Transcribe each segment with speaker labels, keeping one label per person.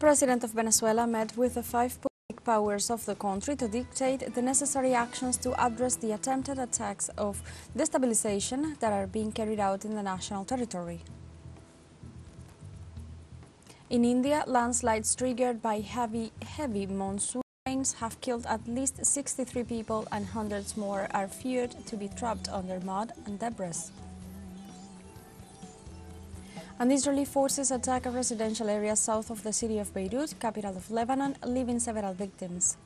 Speaker 1: president of Venezuela met with the five public powers of the country to dictate the necessary actions to address the attempted attacks of destabilization that are being carried out in the national territory. In India, landslides triggered by heavy monsoon rains have killed at least 63 people and hundreds more are feared to be trapped under mud and debris. And Israeli forces attack a residential area south of the city of Beirut, capital of Lebanon, leaving several victims.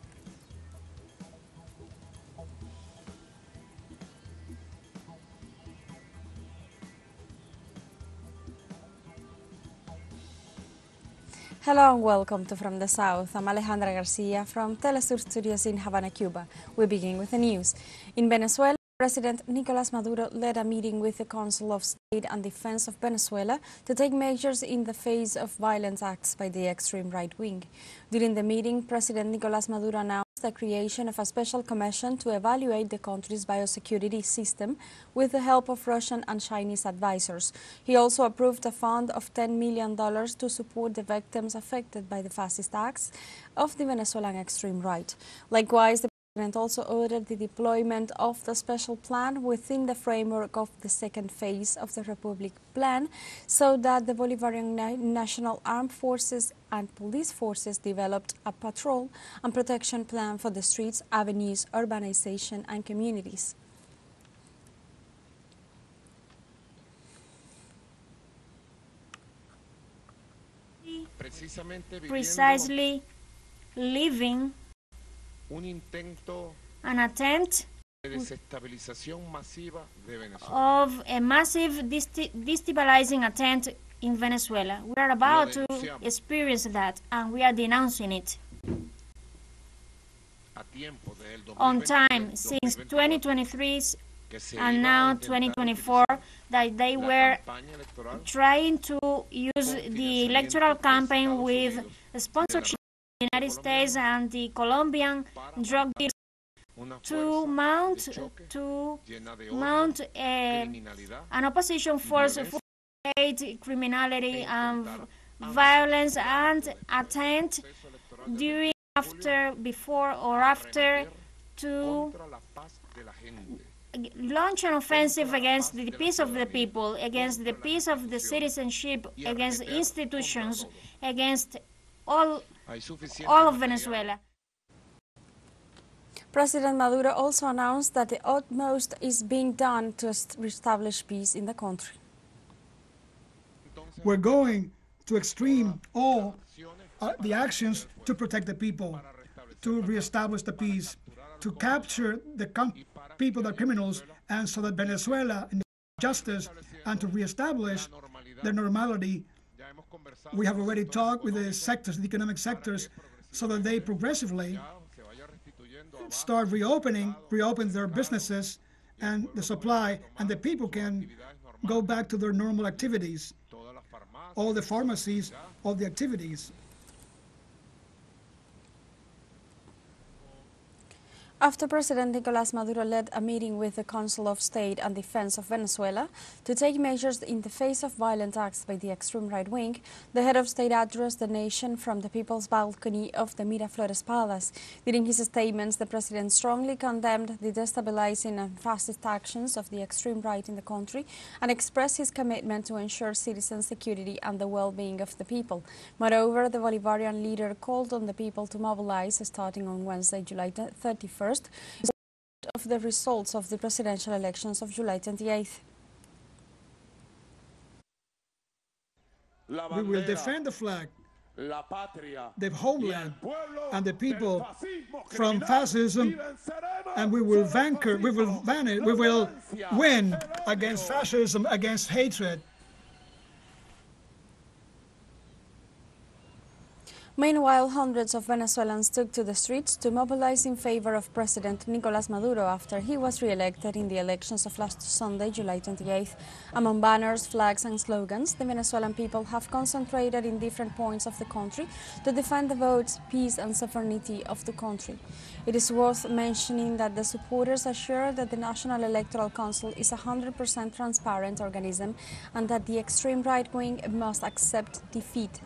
Speaker 1: Hello and welcome to From the South. I'm Alejandra Garcia from teleSUR studios in Havana, Cuba. We begin with the news. In Venezuela, President Nicolás Maduro led a meeting with the Council of State and Defense of Venezuela to take measures in the face of violent acts by the extreme right wing. During the meeting, President Nicolás Maduro announced the creation of a special commission to evaluate the country's biosecurity system with the help of Russian and Chinese advisors. He also approved a fund of $10 million to support the victims affected by the fascist acts of the Venezuelan extreme right. Likewise, the President also ordered the deployment of the special plan within the framework of the second phase of the Republic Plan so that the Bolivarian National Armed Forces and police forces developed a patrol and protection plan for the streets, avenues, urbanization and communities.
Speaker 2: Precisely living an attempt of a massive destabilizing attempt in Venezuela. We are about to experience that and we are denouncing it. On time, since 2023 and now 2024, that they were trying to use the electoral campaign with sponsorship of the United States and the Colombian drug dealers to mount an opposition force for state criminality and violence and attempt during, before or after to launch an offensive against the peace of the people, against the peace of the citizenship, against institutions, against all of Venezuela.
Speaker 1: President Maduro also announced that the utmost is being done to reestablish peace in the country.
Speaker 3: We're going to extreme all the actions to protect the people, to reestablish the peace, to capture the people that are criminals, and so that Venezuela and justice, and to reestablish the normality. We have already talked with the sectors, the economic sectors, so that they progressively start reopen their businesses and the supply, and the people can go back to their normal activities, all the pharmacies, all the activities.
Speaker 1: After President Nicolás Maduro led a meeting with the Council of State and Defense of Venezuela to take measures in the face of violent acts by the extreme right wing, the head of state addressed the nation from the people's balcony of the Miraflores Palace. During his statements, the president strongly condemned the destabilizing and fascist actions of the extreme right in the country and expressed his commitment to ensure citizen security and the well-being of the people. Moreover, the Bolivarian leader called on the people to mobilize starting on Wednesday, July 31st, of the results of the presidential elections of July 28th.
Speaker 3: We will defend the flag, the homeland, and the people from fascism, and we will win against fascism, against hatred.
Speaker 1: Meanwhile, hundreds of Venezuelans took to the streets to mobilize in favor of President Nicolás Maduro after he was re-elected in the elections of last Sunday, July 28th. Among banners, flags and slogans, the Venezuelan people have concentrated in different points of the country to defend the votes, peace and sovereignty of the country. It is worth mentioning that the supporters assure that the National Electoral Council is a 100% transparent organism and that the extreme right wing must accept defeat.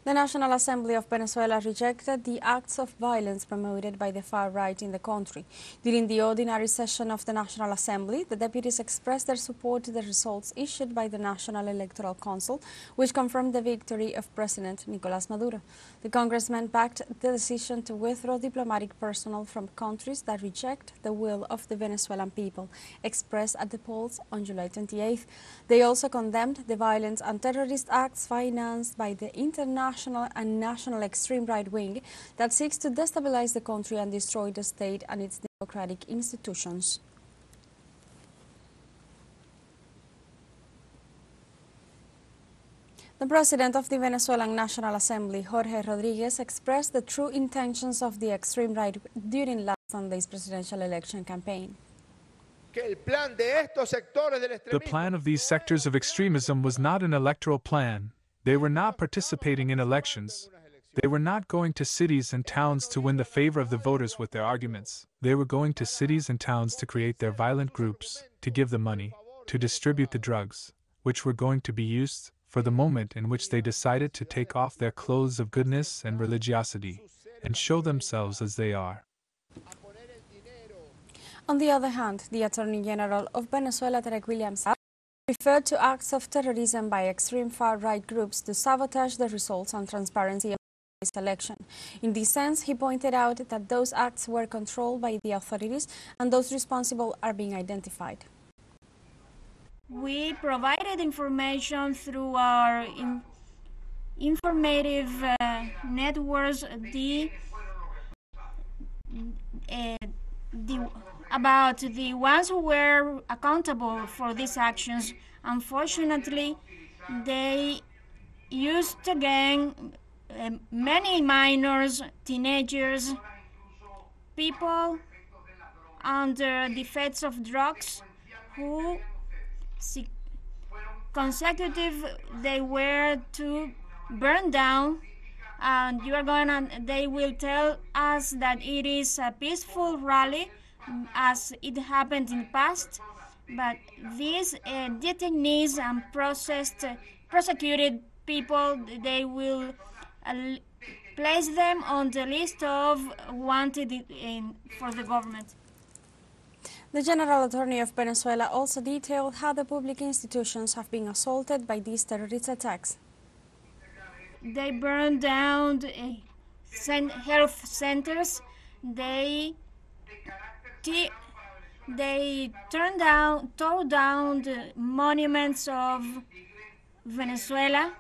Speaker 1: The National Assembly of Venezuela rejected the acts of violence promoted by the far right in the country. During the ordinary session of the National Assembly, the deputies expressed their support to the results issued by the National Electoral Council, which confirmed the victory of President Nicolás Maduro. The congressmen backed the decision to withdraw diplomatic personnel from countries that reject the will of the Venezuelan people, expressed at the polls on July 28th. They also condemned the violence and terrorist acts financed by the international and national extreme right wing that seeks to destabilize the country and destroy the state and its democratic institutions. The president of the Venezuelan National Assembly, Jorge Rodriguez, expressed the true intentions of the extreme right during last Sunday's presidential election campaign.
Speaker 4: The plan of these sectors of extremism was not an electoral plan. They were not participating in elections. They were not going to cities and towns to win the favor of the voters with their arguments. They were going to cities and towns to create their violent groups, to give the money, to distribute the drugs, which were going to be used for the moment in which they decided to take off their clothes of goodness and religiosity and show themselves as they are.
Speaker 1: On the other hand, the Attorney General of Venezuela, Tarek Williams, referred to acts of terrorism by extreme far-right groups to sabotage the results and transparency of this election. In this sense, he pointed out that those acts were controlled by the authorities and those responsible are being identified.
Speaker 2: We provided information through our informative networks about the ones who were accountable for these actions. Unfortunately, they used again many minors, teenagers, people under the effects of drugs who they were to burn down. And they will tell us that it is a peaceful rally, as it happened in the past, but these detainees and prosecuted people, they will place them on the list of wanted for the government.
Speaker 1: The General Attorney of Venezuela also detailed how the public institutions have been assaulted by these terrorist attacks.
Speaker 2: They burned down health centers. They tore down the monuments of Venezuela.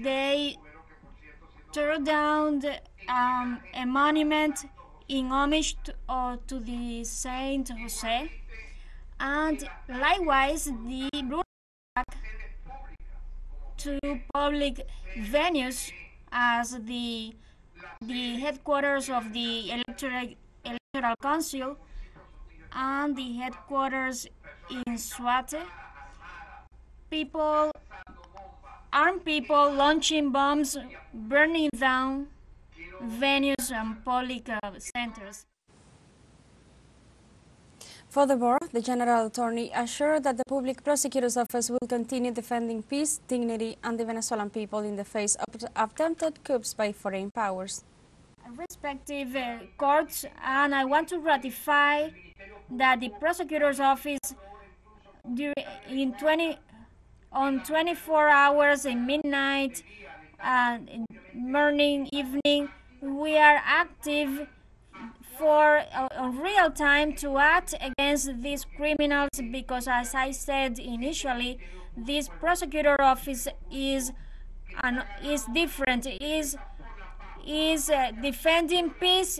Speaker 2: They tore down a monument in homage to the Saint Jose, and likewise the to public venues as the headquarters of the Electoral Council and the headquarters in Suate. Armed people launching bombs, burning down venues and public centers.
Speaker 1: Furthermore, the General Attorney assured that the Public Prosecutor's Office will continue defending peace, dignity, and the Venezuelan people in the face of attempted coups by foreign powers.
Speaker 2: Respective courts, and I want to ratify that the Prosecutor's Office on 24 hours in midnight, morning, evening, we are active for real time to act against these criminals, because as I said initially, this prosecutor office is different, is defending peace,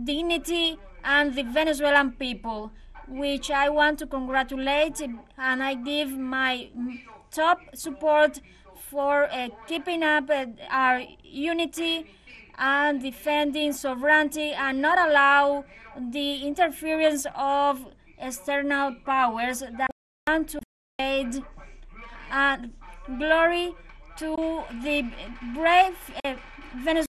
Speaker 2: dignity, and the Venezuelan people, which I want to congratulate, and I give my top support for keeping up our unity and defending sovereignty and not allow the interference of external powers that want to aid. And glory to the brave Venezuelan.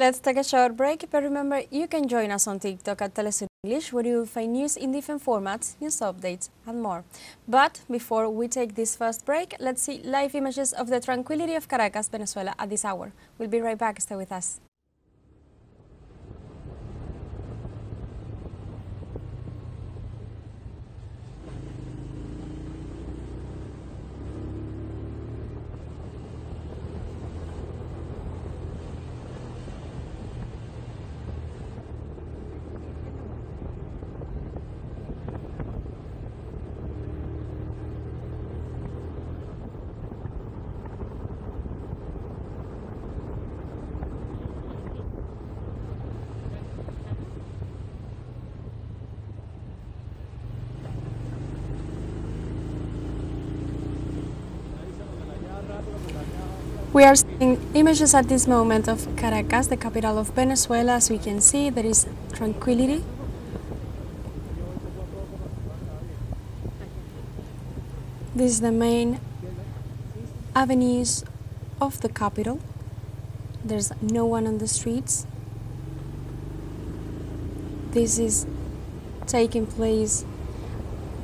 Speaker 1: Let's take a short break, but remember you can join us on TikTok at teleSUR English, where you will find news in different formats, news updates and more. But before we take this first break, let's see live images of the tranquility of Caracas, Venezuela at this hour. We'll be right back, stay with us. We are seeing images at this moment of Caracas, the capital of Venezuela. As we can see, there is tranquility. This is the main avenues of the capital. There's no one on the streets. This is taking place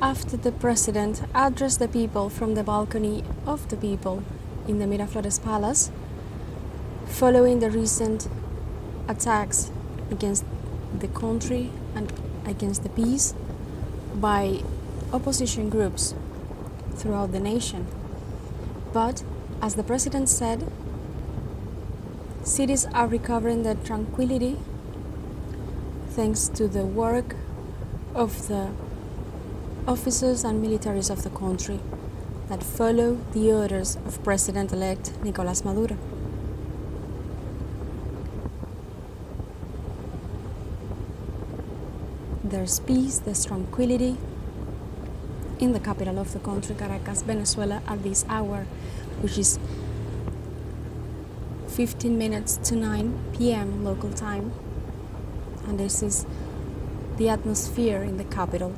Speaker 1: after the president addressed the people from the balcony of the people in the Miraflores Palace, following the recent attacks against the country and against the peace by opposition groups throughout the nation. But, as the president said, cities are recovering their tranquility thanks to the work of the officers and militaries of the country that follow the orders of President-elect Nicolás Maduro. There's peace, there's tranquility in the capital of the country, Caracas, Venezuela, at this hour, which is 15 minutes to 9 p.m. local time. And this is the atmosphere in the capital.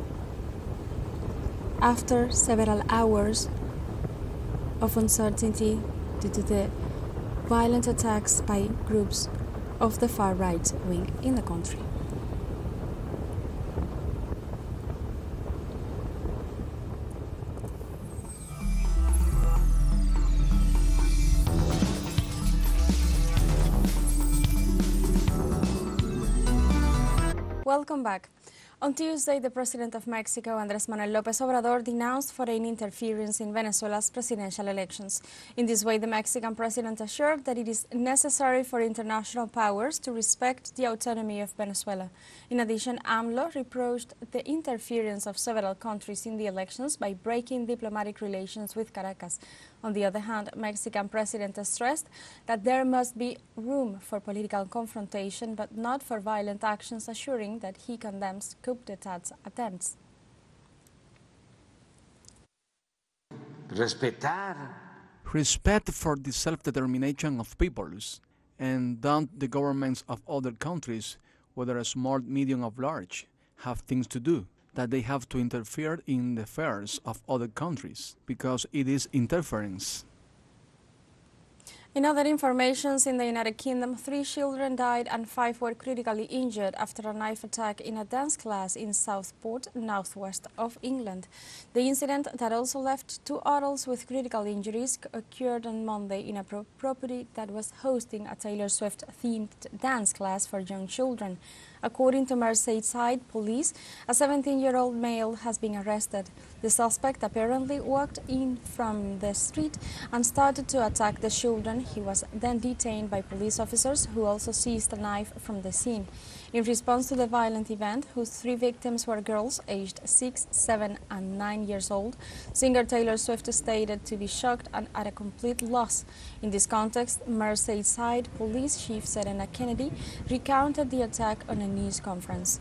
Speaker 1: After several hours of uncertainty due to the violent attacks by groups of the far-right wing in the country. Welcome back. On Tuesday, the President of Mexico, Andrés Manuel López Obrador, denounced foreign interference in Venezuela's presidential elections. In this way, the Mexican president assured that it is necessary for international powers to respect the autonomy of Venezuela. In addition, AMLO reproached the interference of several countries in the elections by breaking diplomatic relations with Caracas. On the other hand, Mexican president stressed that there must be room for political confrontation, but not for violent actions, assuring that he condemns coup d'etat attempts.
Speaker 5: Respect for the self-determination of peoples, and don't the governments of other countries, whether small, medium, or large, have things to do, that they have to interfere in the affairs of other countries, because it is interference.
Speaker 1: In other informations, in the United Kingdom, 3 children died and 5 were critically injured after a knife attack in a dance class in Southport, northwest of England. The incident that also left 2 adults with critical injuries occurred on Monday in a property that was hosting a Taylor Swift-themed dance class for young children. According to Merseyside police, a 17-year-old male has been arrested. The suspect apparently walked in from the street and started to attack the children. He was then detained by police officers who also seized a knife from the scene. In response to the violent event, whose 3 victims were girls aged 6, 7 and 9 years old, singer Taylor Swift stated to be shocked and at a complete loss. In this context, Merseyside Police Chief Serena Kennedy recounted the attack on a news conference.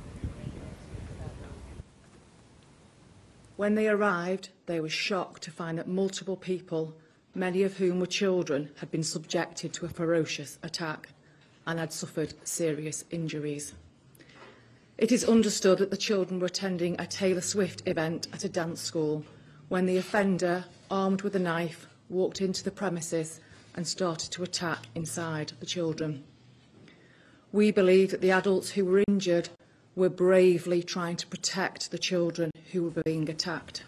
Speaker 6: When they arrived, they were shocked to find that multiple people, many of whom were children, had been subjected to a ferocious attack and had suffered serious injuries. It is understood that the children were attending a Taylor Swift event at a dance school when the offender, armed with a knife, walked into the premises and started to attack inside the children. We believe that the adults who were injured were bravely trying to protect the children who were being attacked.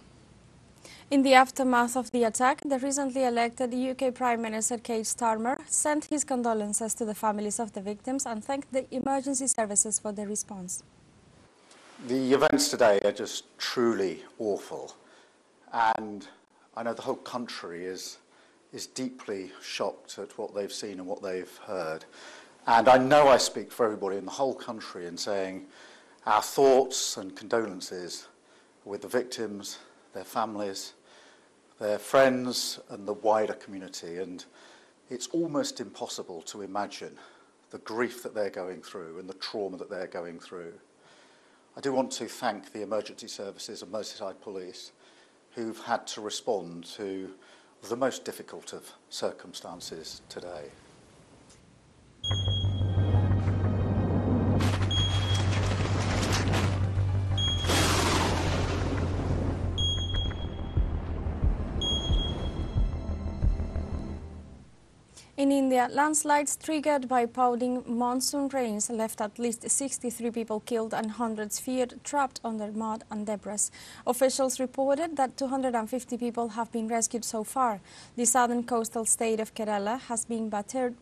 Speaker 1: In the aftermath of the attack, the recently elected UK Prime Minister Keir Starmer sent his condolences to the families of the victims and thanked the emergency services for their response.
Speaker 7: The events today are just truly awful, and I know the whole country is deeply shocked at what they've seen and what they've heard. And I know I speak for everybody in the whole country in saying our thoughts and condolences with the victims, their families, their friends and the wider community. And it's almost impossible to imagine the grief that they're going through and the trauma that they're going through. I do want to thank the emergency services and Merseyside Police who've had to respond to the most difficult of circumstances today.
Speaker 1: In India, landslides triggered by pounding monsoon rains left at least 63 people killed and hundreds feared trapped under mud and debris. Officials reported that 250 people have been rescued so far. The southern coastal state of Kerala has been battered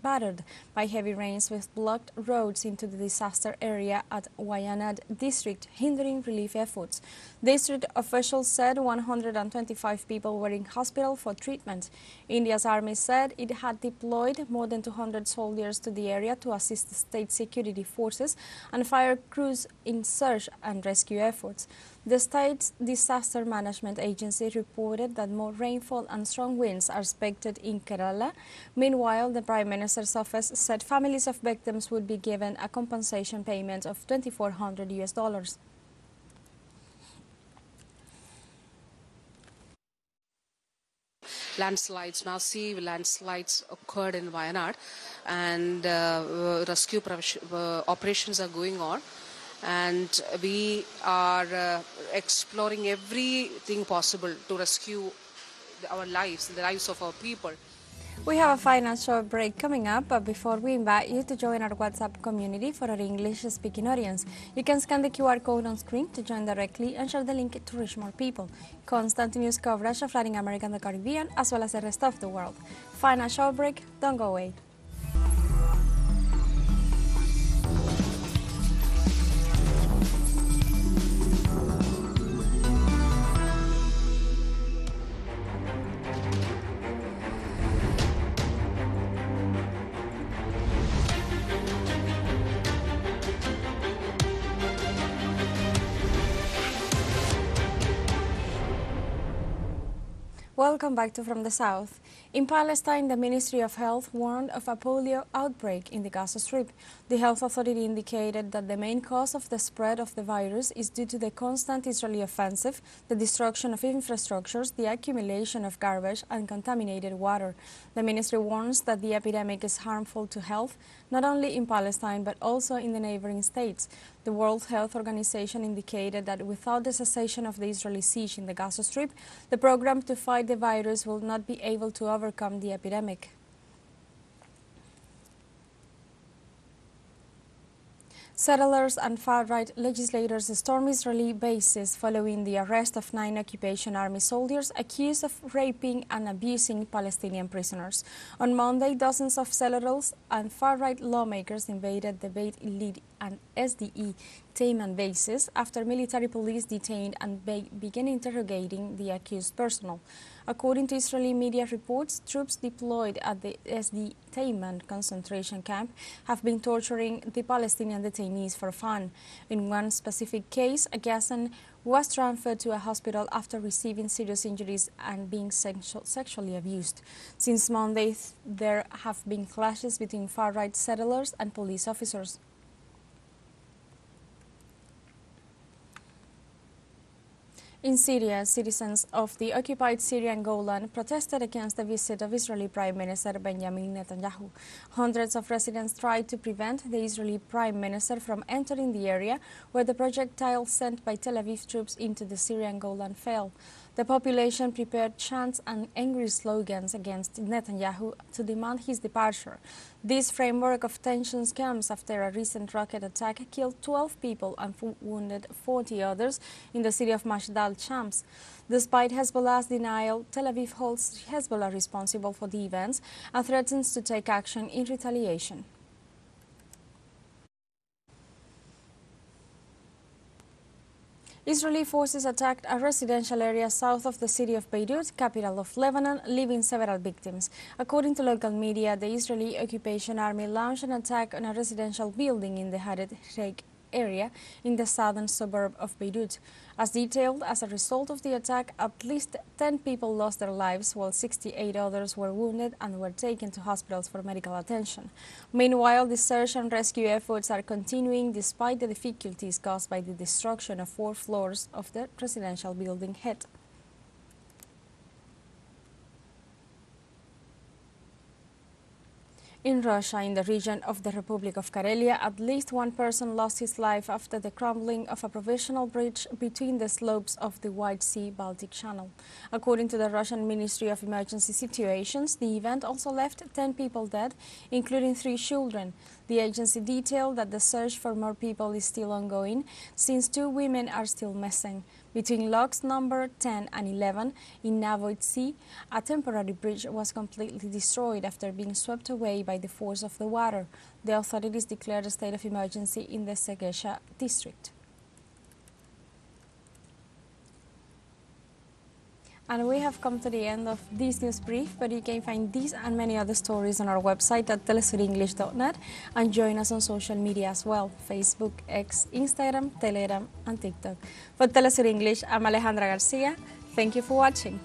Speaker 1: by heavy rains with blocked roads into the disaster area at Wayanad district, hindering relief efforts. District officials said 125 people were in hospital for treatment. India's army said it had deployed more than 200 soldiers to the area to assist the state security forces and fire crews in search and rescue efforts. The state's disaster management agency reported that more rainfall and strong winds are expected in Kerala. Meanwhile, the Prime Minister's office said families of victims would be given a compensation payment of $2,400.
Speaker 8: Massive landslides occurred in Wayanad, and rescue operations are going on. And we are exploring everything possible to rescue our lives, the lives of our people.
Speaker 1: We have a financial break coming up, but before we invite you to join our WhatsApp community for our English-speaking audience. You can scan the QR code on screen to join directly and share the link to reach more people. Constant news coverage of Latin America and the Caribbean, as well as the rest of the world. Financial break, don't go away. Welcome back to From the South. In Palestine, the Ministry of Health warned of a polio outbreak in the Gaza Strip. The health authority indicated that the main cause of the spread of the virus is due to the constant Israeli offensive, the destruction of infrastructures, the accumulation of garbage and contaminated water. The ministry warns that the epidemic is harmful to health, not only in Palestine but also in the neighboring states. The World Health Organization indicated that without the cessation of the Israeli siege in the Gaza Strip, the program to fight the virus will not be able to overcome the epidemic. Settlers and far-right legislators stormed Israeli bases following the arrest of 9 occupation army soldiers accused of raping and abusing Palestinian prisoners. On Monday, dozens of settlers and far-right lawmakers invaded the Beit Lid and SDE Tayman bases after military police detained and began interrogating the accused personnel. According to Israeli media reports, troops deployed at the SD Tayman concentration camp have been torturing the Palestinian detainees for fun. In one specific case, a Gazan was transferred to a hospital after receiving serious injuries and being sexually abused. Since Monday, there have been clashes between far-right settlers and police officers. In Syria, citizens of the occupied Syrian Golan protested against the visit of Israeli Prime Minister Benjamin Netanyahu. Hundreds of residents tried to prevent the Israeli Prime Minister from entering the area where the projectile sent by Tel Aviv troops into the Syrian Golan fell. The population prepared chants and angry slogans against Netanyahu to demand his departure. This framework of tensions comes after a recent rocket attack killed 12 people and wounded 40 others in the city of Mashdal, Shams. Despite Hezbollah's denial, Tel Aviv holds Hezbollah responsible for the events and threatens to take action in retaliation. Israeli forces attacked a residential area south of the city of Beirut, capital of Lebanon, leaving several victims. According to local media, the Israeli occupation army launched an attack on a residential building in the Hared Sheikh area in the southern suburb of Beirut. As detailed, as a result of the attack, at least 10 people lost their lives, while 68 others were wounded and were taken to hospitals for medical attention. Meanwhile, the search and rescue efforts are continuing despite the difficulties caused by the destruction of 4 floors of the residential building hit. In Russia, in the region of the Republic of Karelia, at least one person lost his life after the crumbling of a provisional bridge between the slopes of the White Sea-Baltic Channel. According to the Russian Ministry of Emergency Situations, the event also left 10 people dead, including 3 children. The agency detailed that the search for more people is still ongoing, since 2 women are still missing. Between locks number 10 and 11 in Navoid Sea, a temporary bridge was completely destroyed after being swept away by the force of the water. The authorities declared a state of emergency in the Segesha district. And we have come to the end of this news brief, but you can find these and many other stories on our website at telesurenglish.net and join us on social media as well, Facebook, X, Instagram, Telegram and TikTok. For Telesur English, I'm Alejandra Garcia. Thank you for watching.